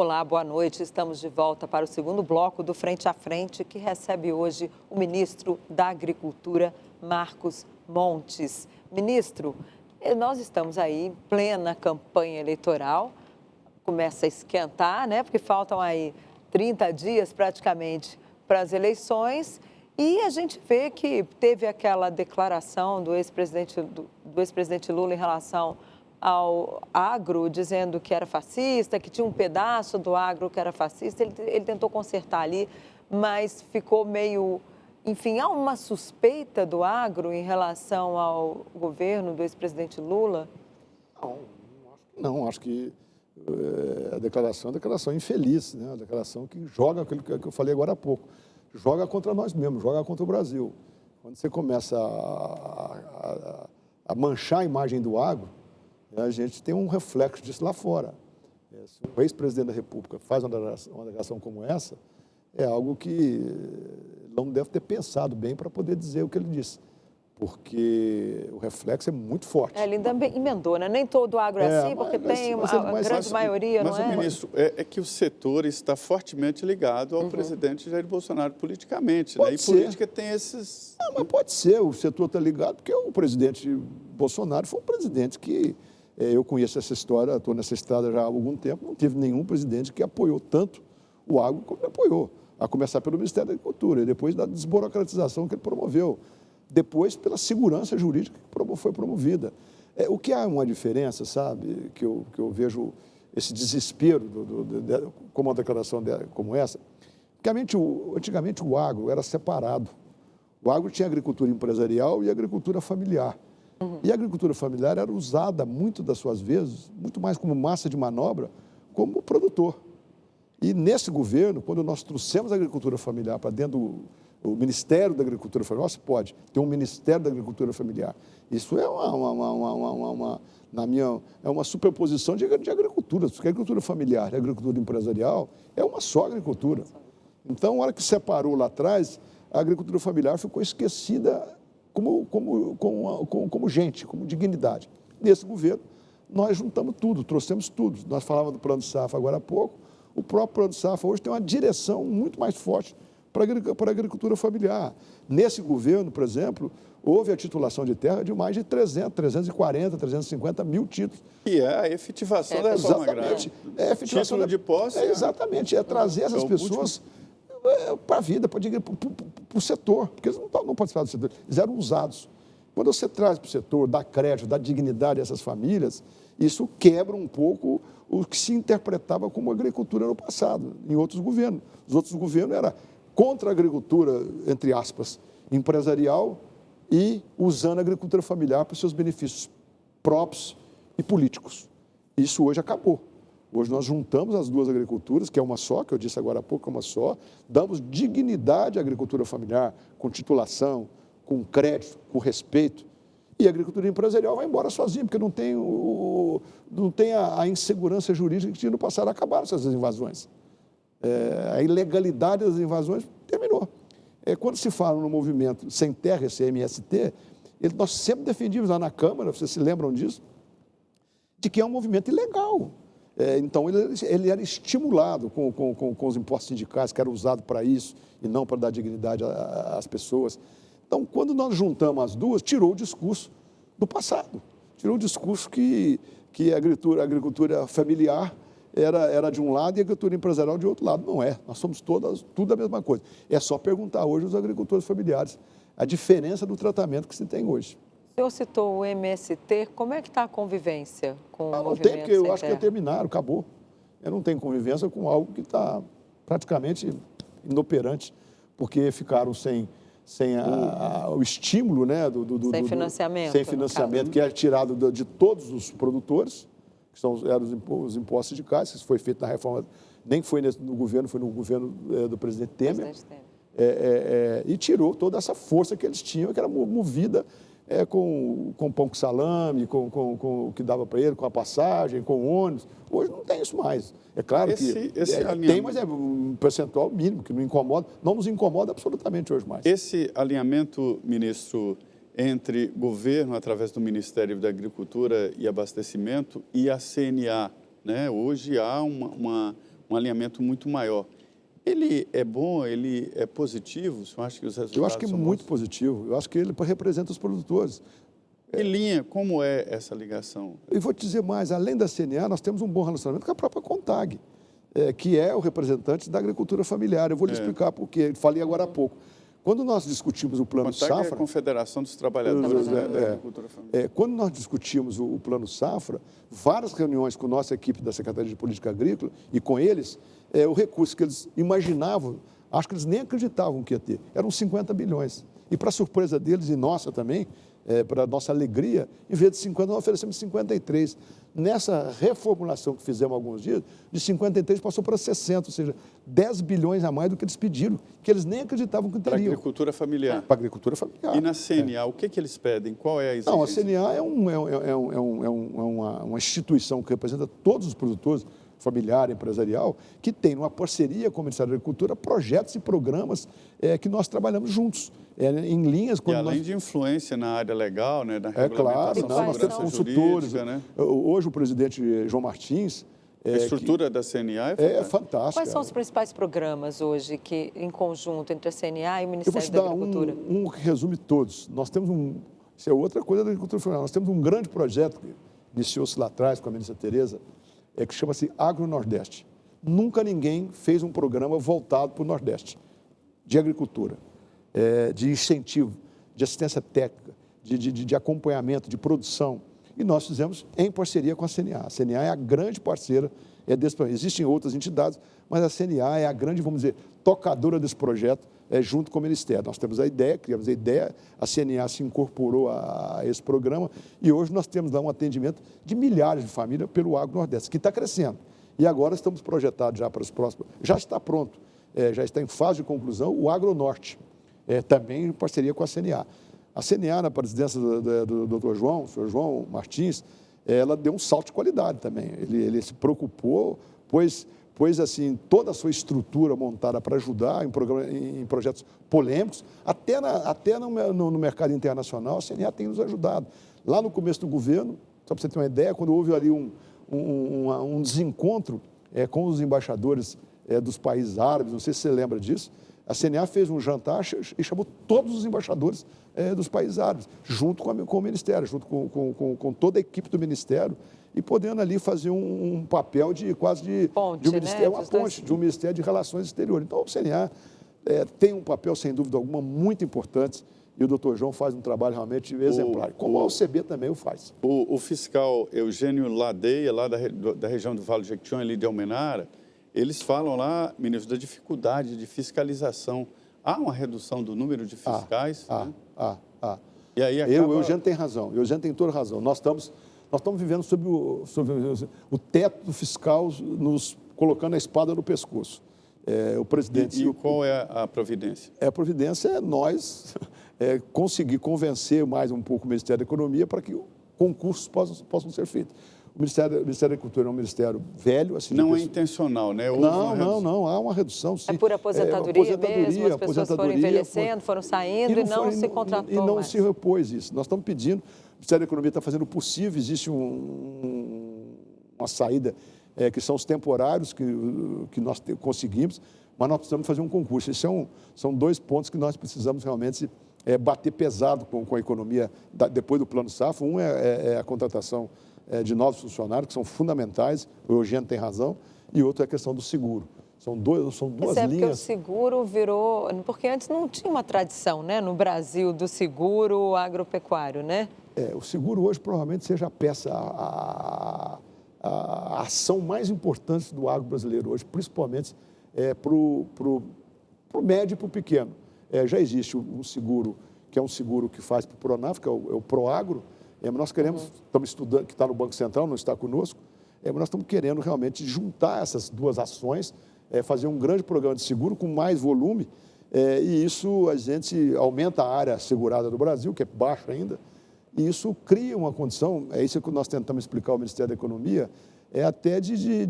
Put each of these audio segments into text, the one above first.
Olá, boa noite. Estamos de volta para o segundo bloco do Frente a Frente, que recebe hoje o ministro da Agricultura, Marcos Montes. Ministro, nós estamos aí em plena campanha eleitoral, começa a esquentar, né? Porque faltam aí 30 dias praticamente para as eleições e a gente vê que teve aquela declaração do ex-presidente Lula em relação ao agro, dizendo que era fascista, que tinha um pedaço do agro que era fascista. Ele tentou consertar ali, mas ficou meio... Enfim, há uma suspeita do agro em relação ao governo do ex-presidente Lula? Não, acho que a declaração é uma declaração infeliz, né? A declaração que joga aquilo que eu falei agora há pouco. Joga contra nós mesmos, joga contra o Brasil. Quando você começa a manchar a imagem do agro, a gente tem um reflexo disso lá fora. Se o ex-presidente da República faz uma declaração como essa, é algo que não deve ter pensado bem para poder dizer o que ele disse, porque o reflexo é muito forte. Ele ainda emendou, né? Nem todo agro é assim, porque tem a grande maioria, não é? Mas, ministro, é que o setor está fortemente ligado ao presidente Jair Bolsonaro politicamente, né? E política tem esses... Não, mas pode ser, o setor está ligado, porque o presidente Bolsonaro foi um presidente que... Eu conheço essa história, estou nessa estrada já há algum tempo, não teve nenhum presidente que apoiou tanto o agro como ele apoiou, a começar pelo Ministério da Agricultura, e depois da desburocratização que ele promoveu, depois pela segurança jurídica que foi promovida. O que há uma diferença, sabe, que eu vejo esse desespero, como uma declaração como essa, porque antigamente o agro era separado. O agro tinha agricultura empresarial e agricultura familiar. E a agricultura familiar era usada, muito das suas vezes, muito mais como massa de manobra, como produtor. E nesse governo, quando nós trouxemos a agricultura familiar para dentro do Ministério da Agricultura Familiar, se pode ter um Ministério da Agricultura Familiar. Isso é uma superposição de agricultura, porque a agricultura familiar e a agricultura empresarial é uma só agricultura. Então, na hora que separou lá atrás, a agricultura familiar ficou esquecida como gente, como dignidade. Nesse governo, nós juntamos tudo, trouxemos tudo. Nós falávamos do Plano de Safra agora há pouco, o próprio Plano de Safra hoje tem uma direção muito mais forte para a agricultura familiar. Nesse governo, por exemplo, houve a titulação de terra de mais de 340, 350 mil títulos. E é a efetivação da reforma agrária. É a efetivação título de posse. Exatamente, é trazer essas pessoas para a vida, para o setor, porque eles não participaram do setor, eles eram usados. Quando você traz para o setor, dá crédito, dá dignidade a essas famílias, isso quebra um pouco o que se interpretava como agricultura no passado, em outros governos. Os outros governos eram contra a agricultura, entre aspas, empresarial e usando a agricultura familiar para os seus benefícios próprios e políticos. Isso hoje acabou. Hoje nós juntamos as duas agriculturas, que é uma só, que eu disse agora há pouco, é uma só, damos dignidade à agricultura familiar, com titulação, com crédito, com respeito, e a agricultura empresarial vai embora sozinha, porque não tem a insegurança jurídica que tinha no passado. Acabaram essas invasões. A ilegalidade das invasões terminou. Quando se fala no movimento Sem Terra, esse MST, nós sempre defendíamos lá na Câmara, vocês se lembram disso, de que é um movimento ilegal. Então, ele era estimulado com os impostos sindicais, que era usado para isso e não para dar dignidade às pessoas. Então, quando nós juntamos as duas, tirou o discurso do passado. Tirou o discurso que a agricultura familiar era de um lado e a agricultura empresarial de outro lado. Não é. Nós somos tudo a mesma coisa. É só perguntar hoje aos agricultores familiares a diferença do tratamento que se tem hoje. O senhor citou o MST, como é que está a convivência com o movimento? Não tem, porque eu acho que terminaram, acabou. Eu não tenho convivência com algo que está praticamente inoperante, porque ficaram sem o estímulo, né, sem financiamento. Sem financiamento, que é tirado de todos os produtores, que eram os impostos sindicais, que isso foi feito na reforma, nem foi no governo, foi no governo do presidente Temer. E tirou toda essa força que eles tinham, que era movida com pão com salame, com o que dava para ele, com a passagem, com o ônibus. Hoje não tem isso mais. É claro que tem, mas é um percentual mínimo, que não nos incomoda absolutamente hoje mais. Esse alinhamento, ministro, entre governo, através do Ministério da Agricultura e Abastecimento, e a CNA, né? Hoje há uma um alinhamento muito maior. Ele é bom, ele é positivo? Você acha que os resultados Eu acho que é são muito bons? positivo. Eu acho que ele representa os produtores. Que linha, como é essa ligação? E vou te dizer mais, além da CNA, nós temos um bom relacionamento com a própria CONTAG, que é o representante da agricultura familiar. Eu vou lhe explicar por quê. Falei agora há pouco. Quando nós discutimos o Plano CONTAG é a Safra... Confederação dos Trabalhadores da Agricultura Familiar. Quando nós discutimos o Plano Safra, várias reuniões com a nossa equipe da Secretaria de Política Agrícola e com eles, o recurso que eles imaginavam, acho que eles nem acreditavam que ia ter, eram 50 bilhões. E para surpresa deles e nossa também, para nossa alegria, em vez de 50, nós oferecemos 53. Nessa reformulação que fizemos há alguns dias, de 53 passou para 60, ou seja, 10 bilhões a mais do que eles pediram, que eles nem acreditavam que teriam. Para a agricultura familiar. Para a agricultura familiar. E na CNA, o que eles pedem? Qual é a exigência? Não, a CNA é uma instituição que representa todos os produtores, familiar, empresarial, que tem uma parceria com o Ministério da Agricultura, projetos e programas que nós trabalhamos juntos, em linhas... E além de influência na área legal, né, da regulamentação, regulamentação, nós temos consultores. né? Hoje o presidente João Martins... A estrutura da CNA é fantástica. Quais são os principais programas hoje que, em conjunto entre a CNA e o Ministério da Agricultura? Eu vou te dar um que resume todos. Nós temos isso é outra coisa da agricultura familiar. Nós temos um grande projeto que iniciou-se lá atrás com a ministra Tereza, que chama-se Agro Nordeste. Nunca ninguém fez um programa voltado para o Nordeste, de agricultura, de incentivo, de assistência técnica, de acompanhamento, de produção. E nós fizemos em parceria com a CNA. A CNA é a grande parceira desse projeto. Existem outras entidades, mas a CNA é a grande, vamos dizer, tocadora desse projeto, junto com o Ministério. Nós temos a ideia, criamos a ideia, a CNA se incorporou a esse programa e hoje nós temos lá um atendimento de milhares de famílias pelo Agro Nordeste, que está crescendo. E agora estamos projetados já para os próximos... Já está pronto, já está em fase de conclusão, o Agro Norte, também em parceria com a CNA. A CNA, na presidência do Dr. João, senhor João Martins, ela deu um salto de qualidade também. Ele se preocupou, pois assim, toda a sua estrutura montada para ajudar em projetos polêmicos, até no mercado internacional, a CNA tem nos ajudado. Lá no começo do governo, só para você ter uma ideia, quando houve ali um desencontro com os embaixadores dos países árabes, não sei se você lembra disso, a CNA fez um jantar e chamou todos os embaixadores dos países árabes, junto com o Ministério, junto com toda a equipe do Ministério, e podendo ali fazer um papel de quase de ponte, um ministério, uma ponte de um Ministério de Relações Exteriores. Então, o CNA tem um papel, sem dúvida alguma, muito importante, e o doutor João faz um trabalho realmente exemplar, como a OCB também o faz. O fiscal Eugênio Ladeia, lá da região do Vale do Jequitinhonha, ali de Almenara, eles falam lá, ministro, da dificuldade de fiscalização. Há uma redução do número de fiscais? E aí acaba... O Eugênio tem razão, o Eugênio tem toda razão. Nós estamos vivendo sob o teto do fiscal, nos colocando a espada no pescoço. O presidente... E qual é a providência? A providência é nós conseguir convencer mais um pouco o Ministério da Economia para que concursos possam ser feitos. O Ministério da Agricultura é um ministério velho. Assim, não é intencional, né? Não, há uma redução, sim. É por aposentadoria mesmo, as pessoas foram envelhecendo, foram saindo e não se contratou mais. E não mais. se repôs isso. Nós estamos pedindo, o Ministério da Economia está fazendo o possível, existe uma saída, que são os temporários que nós conseguimos, mas nós precisamos fazer um concurso. Esses são dois pontos que nós precisamos realmente bater pesado com a economia depois do Plano Safra. Um é a contratação de novos funcionários, que são fundamentais, o Eugênio tem razão, e outro é a questão do seguro. São duas linhas. Porque o seguro virou... Porque antes não tinha uma tradição, né, no Brasil, do seguro agropecuário, né? O seguro hoje provavelmente seja a peça, a ação mais importante do agro brasileiro hoje, principalmente para o médio e para o pequeno. Já existe um seguro, que é um seguro que faz para o Pronaf, que é o Proagro. Nós queremos, estamos estudando, que está no Banco Central, não está conosco, mas nós estamos querendo realmente juntar essas duas ações, fazer um grande programa de seguro com mais volume, e isso a gente aumenta a área segurada do Brasil, que é baixa ainda, e isso cria uma condição, é isso que nós tentamos explicar ao Ministério da Economia, até de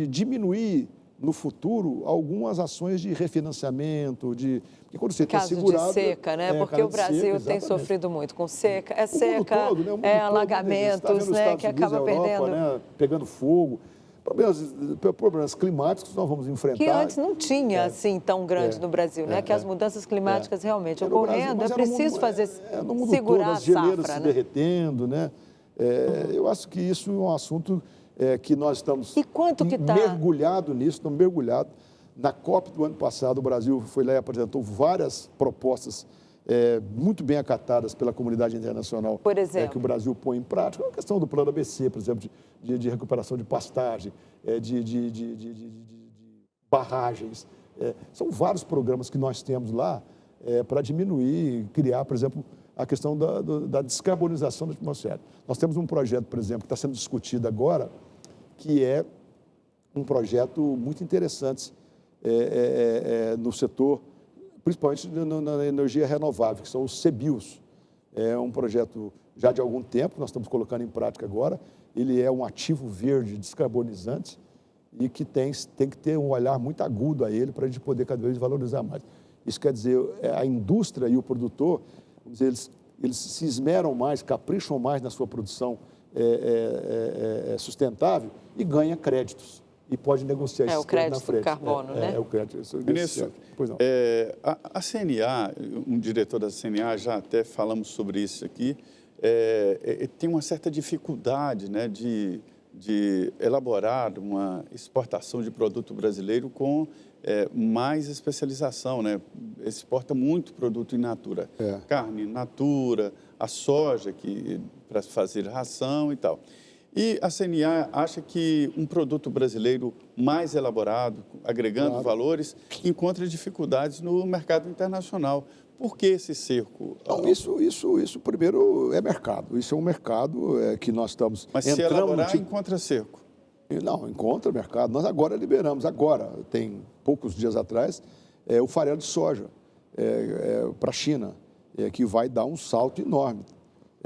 diminuir no futuro algumas ações de refinanciamento, porque quando você está segurado... Caso de seca, né? Porque o Brasil tem sofrido muito com seca. É seca, alagamentos, né? Que acaba perdendo... Pegando fogo. problemas climáticos que nós vamos enfrentar. Que antes não tinha assim tão grande no Brasil, né? Que as mudanças climáticas realmente ocorrendo, é preciso fazer no mundo segurar todo, a as geleiras safra, se né? derretendo, né? Eu acho que isso é um assunto que nós estamos mergulhados nisso, estamos mergulhados. Na COP do ano passado, o Brasil foi lá e apresentou várias propostas muito bem acatadas pela comunidade internacional. Por exemplo? Que o Brasil põe em prática. A questão do plano ABC, por exemplo, de recuperação de pastagem, de barragens. São vários programas que nós temos lá para diminuir, criar, por exemplo, a questão da descarbonização da atmosfera. Nós temos um projeto, por exemplo, que está sendo discutido agora, que é um projeto muito interessante no setor, principalmente na energia renovável, que são os CBIOS. É um projeto já de algum tempo, nós estamos colocando em prática agora. Ele é um ativo verde descarbonizante e que tem que ter um olhar muito agudo a ele para a gente poder cada vez valorizar mais. Isso quer dizer, a indústria e o produtor, vamos dizer, eles se esmeram mais, capricham mais na sua produção sustentável e ganha créditos. E pode negociar isso o crédito na frente. Do carbono, né? O crédito. Ministro, pois não. A CNA, um diretor da CNA, já até falamos sobre isso aqui, tem uma certa dificuldade, né, de elaborar uma exportação de produto brasileiro com mais especialização, né? Exporta muito produto in natura. Carne in natura, a soja para fazer ração e tal. E a CNA acha que um produto brasileiro mais elaborado, agregando valores, encontra dificuldades no mercado internacional. Por que esse cerco? Não, isso primeiro é mercado. Isso é um mercado que nós estamos Mas se elaborar, encontra cerco? Não, encontra mercado. Nós agora liberamos, tem poucos dias atrás, o farelo de soja para a China, que vai dar um salto enorme.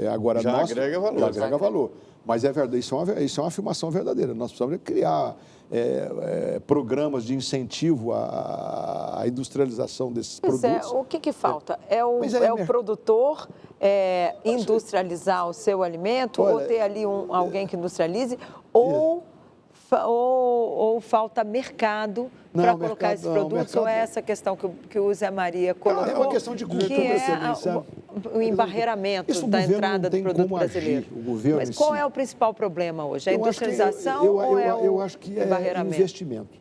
Agora, agrega valor. Já agrega valor. Mas é verdade, isso é uma afirmação verdadeira. Nós precisamos criar programas de incentivo à industrialização desses produtos. O que falta? É o produtor industrializar o seu alimento, ou ter ali alguém que industrialize, ou falta mercado para colocar esses produtos, ou é essa questão que o Zé Maria colocou? É uma questão de cultura também, sabe? O embarreiramento da entrada do produto brasileiro. Mas qual é o principal problema hoje? A industrialização ou é o Eu acho que é investimento.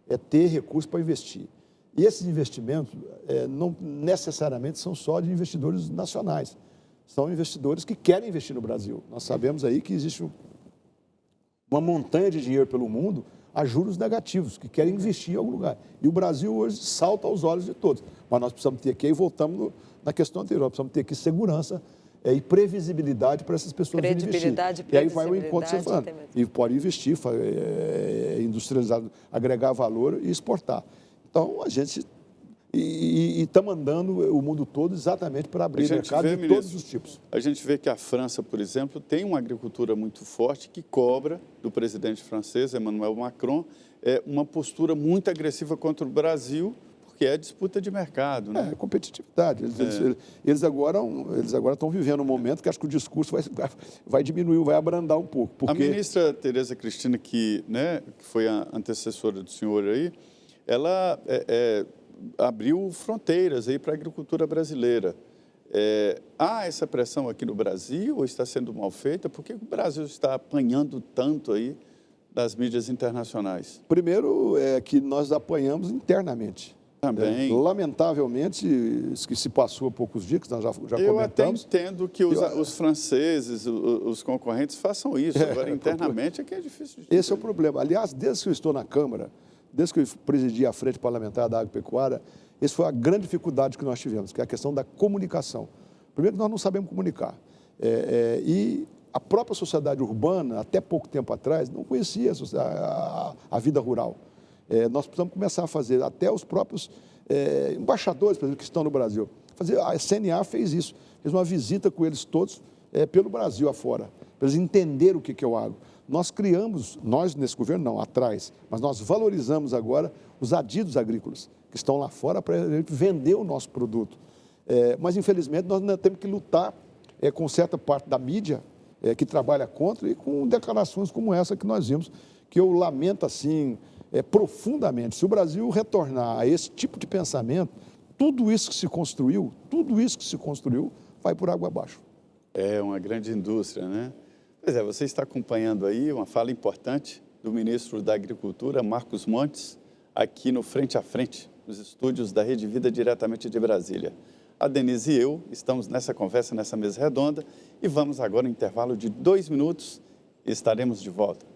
É ter recursos para investir. E esses investimentos não necessariamente são só de investidores nacionais. São investidores que querem investir no Brasil. Nós sabemos aí que existe uma montanha de dinheiro pelo mundo a juros negativos, que querem investir em algum lugar. E o Brasil hoje salta aos olhos de todos. Mas nós precisamos ter aqui, aí voltamos na questão anterior, nós precisamos ter aqui segurança e previsibilidade para essas pessoas virem investir. E aí vai o encontro que você falando. E pode investir, industrializar, agregar valor e exportar. Então, a gente está mandando o mundo todo exatamente para abrir mercado de todos os tipos. A gente vê que a França, por exemplo, tem uma agricultura muito forte que cobra do presidente francês, Emmanuel Macron, uma postura muito agressiva contra o Brasil, porque é disputa de mercado, né? Competitividade. Eles agora estão vivendo um momento que acho que o discurso vai diminuir, vai abrandar um pouco. Porque... A ministra Tereza Cristina, que foi a antecessora do senhor aí, ela abriu fronteiras aí para a agricultura brasileira. Há essa pressão aqui no Brasil ou está sendo mal feita? Por que o Brasil está apanhando tanto aí das mídias internacionais? Primeiro é que nós apanhamos internamente. Também. Lamentavelmente, isso que se passou há poucos dias, que nós já comentamos. Eu até entendo que os franceses, os concorrentes, façam isso. Agora, internamente, é que é difícil. Esse é o problema. Aliás, desde que eu estou na Câmara, desde que eu presidi a Frente Parlamentar da Agropecuária, essa foi a grande dificuldade que nós tivemos, que é a questão da comunicação. Primeiro, nós não sabemos comunicar. E a própria sociedade urbana, até pouco tempo atrás, não conhecia a vida rural. Nós precisamos começar a fazer, até os próprios embaixadores, por exemplo, que estão no Brasil. A CNA fez isso, fez uma visita com eles todos pelo Brasil afora, para eles entenderem o que é o agro. Nós criamos, nós nesse governo não, atrás, mas nós valorizamos agora os adidos agrícolas, que estão lá fora para vender o nosso produto. Mas, infelizmente, nós ainda temos que lutar com certa parte da mídia que trabalha contra e com declarações como essa que nós vimos, que eu lamento assim profundamente. Se o Brasil retornar a esse tipo de pensamento, tudo isso que se construiu, vai por água abaixo. É uma grande indústria, né? Pois é, você está acompanhando aí uma fala importante do ministro da Agricultura, Marcos Montes, aqui no Frente a Frente, nos estúdios da Rede Vida, diretamente de Brasília. A Denise e eu estamos nessa conversa, nessa mesa redonda, e vamos agora ao intervalo de 2 minutos e estaremos de volta.